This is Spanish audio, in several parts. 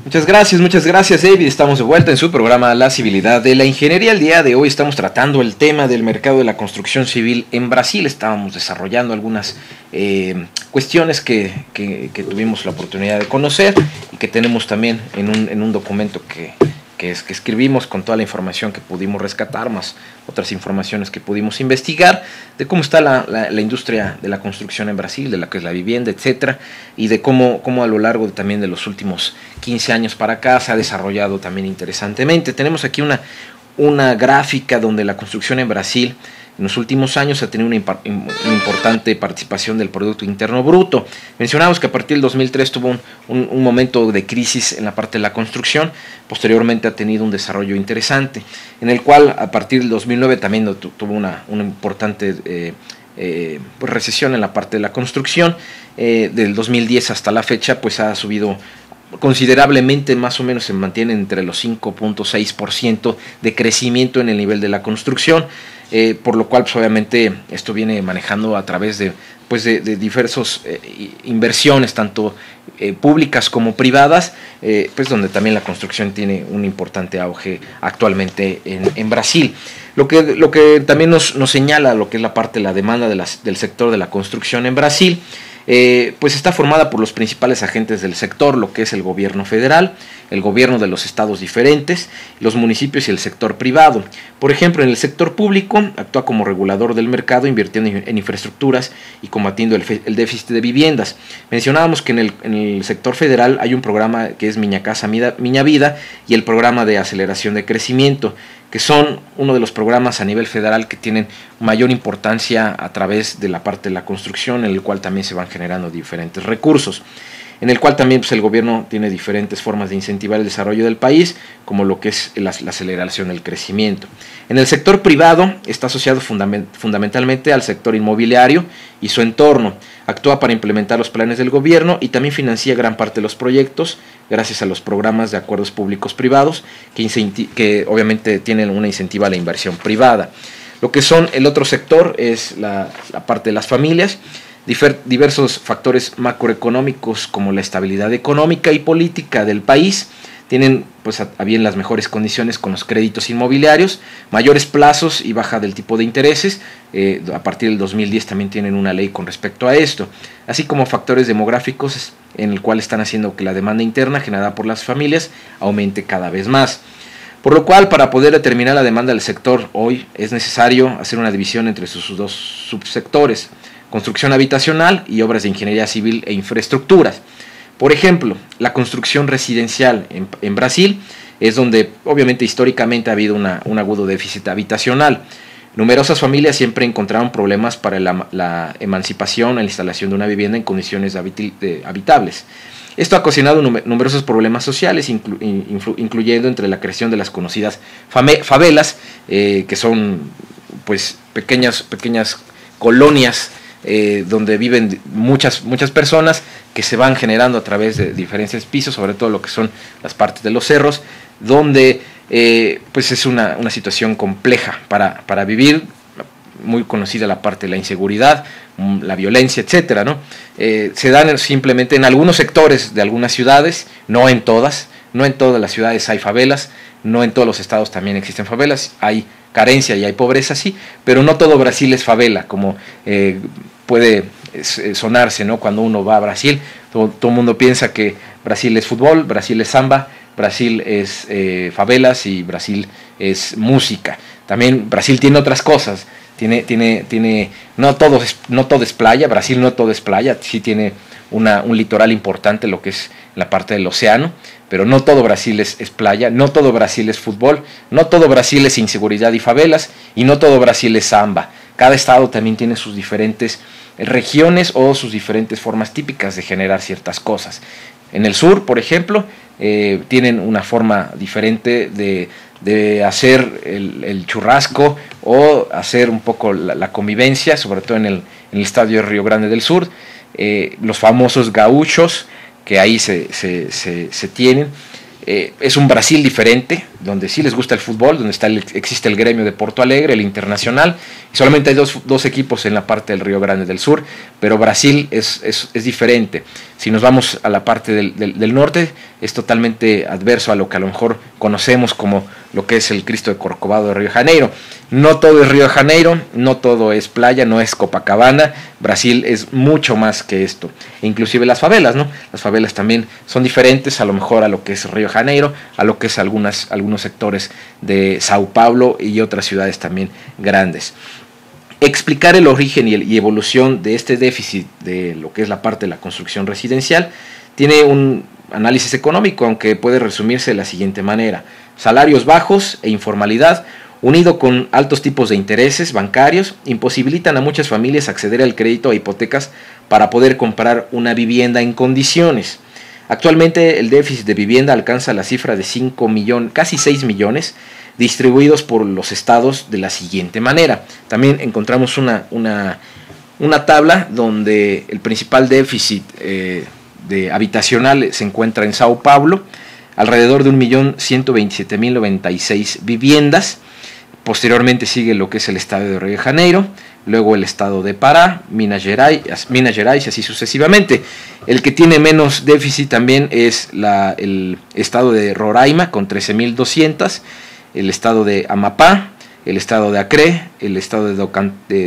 Muchas gracias David. Estamos de vuelta en su programa La Civilidad de la Ingeniería. El día de hoy estamos tratando el tema del mercado de la construcción civil en Brasil. Estábamos desarrollando algunas cuestiones que tuvimos la oportunidad de conocer y que tenemos también en un documento que escribimos con toda la información que pudimos rescatar, más otras informaciones que pudimos investigar, de cómo está la industria de la construcción en Brasil, de la que es la vivienda, etcétera, y de cómo a lo largo también de los últimos 15 años para acá se ha desarrollado también interesantemente. Tenemos aquí una gráfica donde la construcción en Brasil en los últimos años ha tenido una importante participación del Producto Interno Bruto. Mencionamos que a partir del 2003 tuvo un momento de crisis en la parte de la construcción, posteriormente ha tenido un desarrollo interesante, en el cual a partir del 2009 también tuvo una importante recesión en la parte de la construcción. Del 2010 hasta la fecha pues ha subido considerablemente, más o menos se mantiene entre los 5.6% de crecimiento en el nivel de la construcción, por lo cual pues, obviamente esto viene manejando a través de diversas inversiones, tanto públicas como privadas, pues donde también la construcción tiene un importante auge actualmente en Brasil. Lo que también nos señala lo que es la parte de la demanda del sector de la construcción en Brasil, pues está formada por los principales agentes del sector, lo que es el gobierno federal, el gobierno de los estados diferentes, los municipios y el sector privado. Por ejemplo, en el sector público actúa como regulador del mercado, invirtiendo en infraestructuras y combatiendo el déficit de viviendas. Mencionábamos que en el sector federal hay un programa que es Minha Casa Minha Vida y el programa de aceleración de crecimiento, que son uno de los programas a nivel federal que tienen mayor importancia a través de la parte de la construcción, en el cual también se van generando diferentes recursos, en el cual también pues, el gobierno tiene diferentes formas de incentivar el desarrollo del país, como lo que es la aceleración del crecimiento. En el sector privado está asociado fundamentalmente al sector inmobiliario y su entorno. Actúa para implementar los planes del gobierno y también financia gran parte de los proyectos gracias a los programas de acuerdos públicos-privados que obviamente tienen una incentiva a la inversión privada. Lo que son el otro sector es la parte de las familias. Diversos factores macroeconómicos como la estabilidad económica y política del país tienen pues a bien las mejores condiciones con los créditos inmobiliarios, mayores plazos y baja del tipo de intereses. A partir del 2010 también tienen una ley con respecto a esto, así como factores demográficos en el cual están haciendo que la demanda interna generada por las familias aumente cada vez más. Por lo cual, para poder determinar la demanda del sector hoy es necesario hacer una división entre sus dos subsectores: construcción habitacional y obras de ingeniería civil e infraestructuras. Por ejemplo, la construcción residencial en Brasil es donde obviamente históricamente ha habido un agudo déficit habitacional. Numerosas familias siempre encontraron problemas para la emancipación, la instalación de una vivienda en condiciones habitables. Esto ha ocasionado numerosos problemas sociales, incluyendo entre la creación de las conocidas favelas, que son pues pequeñas colonias donde viven muchas personas, que se van generando a través de diferentes pisos, sobre todo lo que son las partes de los cerros, donde pues es una situación compleja para vivir, muy conocida la parte de la inseguridad, la violencia, etcétera, ¿no? Se dan simplemente en algunos sectores de algunas ciudades, no en todas las ciudades hay favelas, no en todos los estados también existen favelas, hay carencia y hay pobreza, sí, pero no todo Brasil es favela, como puede sonarse, ¿no? Cuando uno va a Brasil, todo el mundo piensa que Brasil es fútbol, Brasil es samba, Brasil es favelas y Brasil es música. También Brasil tiene otras cosas, no todo es playa, Brasil no todo es playa, sí tiene un litoral importante, lo que es la parte del océano, pero no todo Brasil es playa, no todo Brasil es fútbol, no todo Brasil es inseguridad y favelas, y no todo Brasil es samba. Cada estado también tiene sus diferentes regiones o sus diferentes formas típicas de generar ciertas cosas. En el sur, por ejemplo, tienen una forma diferente de hacer el churrasco o hacer un poco la convivencia, sobre todo en el estadio de Río Grande del Sur. Los famosos gauchos que ahí se tienen, Es un Brasil diferente, donde sí les gusta el fútbol, donde existe el gremio de Porto Alegre, el Internacional, y solamente hay dos equipos en la parte del Río Grande del Sur, pero Brasil es diferente. Si nos vamos a la parte del norte, es totalmente adverso a lo que a lo mejor conocemos como lo que es el Cristo de Corcovado de Río de Janeiro. No todo es Río de Janeiro, no todo es playa, no es Copacabana. Brasil es mucho más que esto. E inclusive las favelas, ¿no? Las favelas también son diferentes a lo mejor a lo que es Río de Janeiro, a lo que es algunos sectores de Sao Paulo y otras ciudades también grandes. Explicar el origen y evolución de este déficit de lo que es la parte de la construcción residencial tiene un análisis económico, aunque puede resumirse de la siguiente manera: salarios bajos e informalidad, unido con altos tipos de intereses bancarios, imposibilitan a muchas familias acceder al crédito a hipotecas para poder comprar una vivienda en condiciones. Actualmente el déficit de vivienda alcanza la cifra de 5 millones, casi 6 millones, distribuidos por los estados de la siguiente manera. También encontramos una tabla donde el principal déficit de habitacional se encuentra en Sao Paulo, alrededor de 1.127.096 viviendas. Posteriormente sigue lo que es el estado de Río de Janeiro, luego el estado de Pará, Minas Gerais y así sucesivamente. El que tiene menos déficit también es el estado de Roraima con 13.200, el estado de Amapá, el estado de Acre, el estado de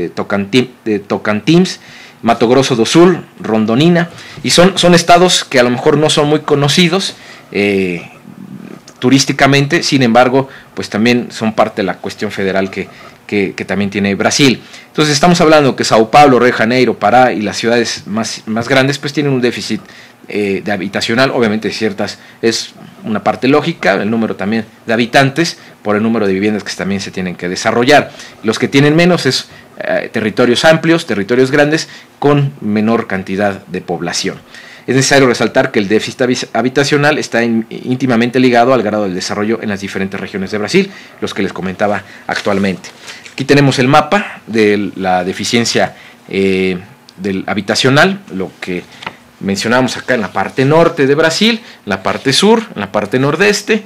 Tocantins, Mato Grosso do Sul, Rondonina, y son estados que a lo mejor no son muy conocidos turísticamente, sin embargo, pues también son parte de la cuestión federal que también tiene Brasil. Entonces estamos hablando que Sao Paulo, Río de Janeiro, Pará y las ciudades más grandes pues tienen un déficit de habitacional, obviamente ciertas, es una parte lógica, el número también de habitantes por el número de viviendas que también se tienen que desarrollar. Los que tienen menos es territorios amplios, territorios grandes con menor cantidad de población. Es necesario resaltar que el déficit habitacional está íntimamente ligado al grado del desarrollo en las diferentes regiones de Brasil, los que les comentaba actualmente. Aquí tenemos el mapa de la deficiencia del habitacional, lo que mencionamos acá en la parte norte de Brasil, en la parte sur, en la parte nordeste.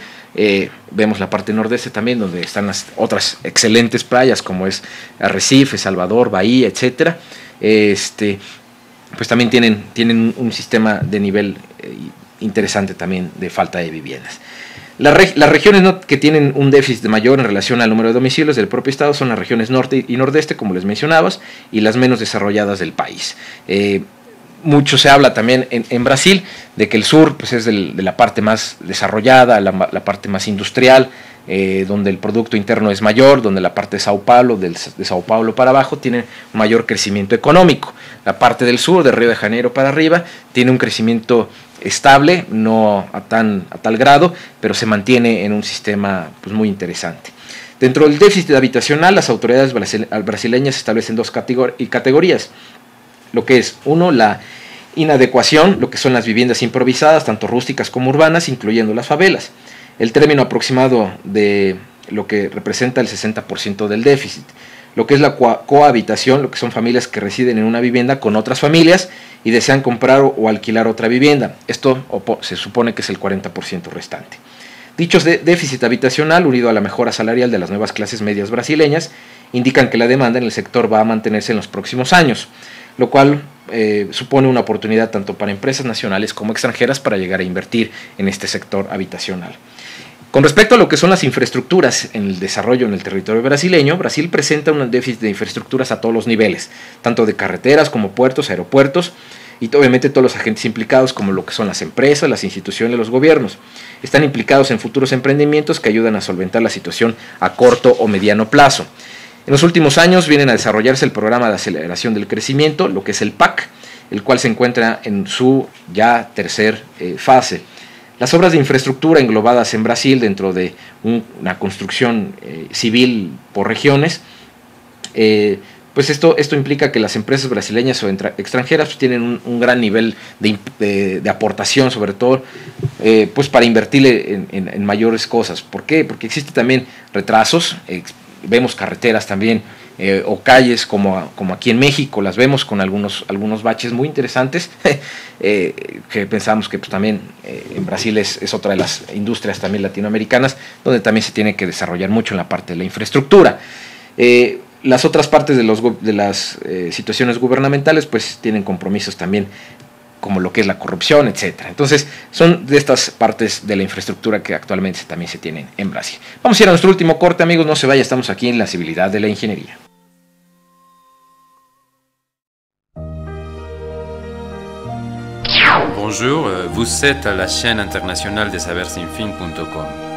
Vemos la parte nordeste también, donde están las otras excelentes playas como es Arrecife, Salvador, Bahía, etcétera. Pues también tienen un sistema de nivel interesante también de falta de viviendas. Las regiones que tienen un déficit mayor en relación al número de domicilios del propio estado son las regiones norte y nordeste, como les mencionabas, y las menos desarrolladas del país. Mucho se habla también en Brasil de que el sur pues, es de la parte más desarrollada, la parte más industrial, donde el Producto Interno es mayor, donde la parte de Sao Paulo, de Sao Paulo para abajo, tiene un mayor crecimiento económico. La parte del sur, de Río de Janeiro para arriba, tiene un crecimiento estable, no a tal grado, pero se mantiene en un sistema pues, muy interesante. Dentro del déficit habitacional, las autoridades brasileñas establecen dos categorías. Lo que es, uno, la inadecuación, lo que son las viviendas improvisadas, tanto rústicas como urbanas, incluyendo las favelas. El término aproximado de lo que representa el 60% del déficit. Lo que es la cohabitación, lo que son familias que residen en una vivienda con otras familias y desean comprar o alquilar otra vivienda. Esto se supone que es el 40% restante. Dicho déficit habitacional, unido a la mejora salarial de las nuevas clases medias brasileñas, indican que la demanda en el sector va a mantenerse en los próximos años, lo cual supone una oportunidad tanto para empresas nacionales como extranjeras para llegar a invertir en este sector habitacional. Con respecto a lo que son las infraestructuras en el desarrollo en el territorio brasileño, Brasil presenta un déficit de infraestructuras a todos los niveles, tanto de carreteras como puertos, aeropuertos, y obviamente todos los agentes implicados como lo que son las empresas, las instituciones, los gobiernos. Están implicados en futuros emprendimientos que ayudan a solventar la situación a corto o mediano plazo. En los últimos años vienen a desarrollarse el programa de aceleración del crecimiento, lo que es el PAC, el cual se encuentra en su ya tercer fase. Las obras de infraestructura englobadas en Brasil dentro de una construcción civil por regiones, pues esto implica que las empresas brasileñas o extranjeras pues tienen un gran nivel de aportación, sobre todo pues para invertirle en mayores cosas. ¿Por qué? Porque existen también retrasos, vemos carreteras también o calles como aquí en México las vemos con algunos baches muy interesantes, que pensamos que pues, también en Brasil es otra de las industrias también latinoamericanas, donde también se tiene que desarrollar mucho en la parte de la infraestructura. Las otras partes de las situaciones gubernamentales pues tienen compromisos también como lo que es la corrupción, etcétera. Entonces, son de estas partes de la infraestructura que actualmente también se tienen en Brasil. Vamos a ir a nuestro último corte, amigos, no se vaya, estamos aquí en La Civilidad de la Ingeniería. Bonjour, vous êtes à la chaîne internationale de sabersinfin.com.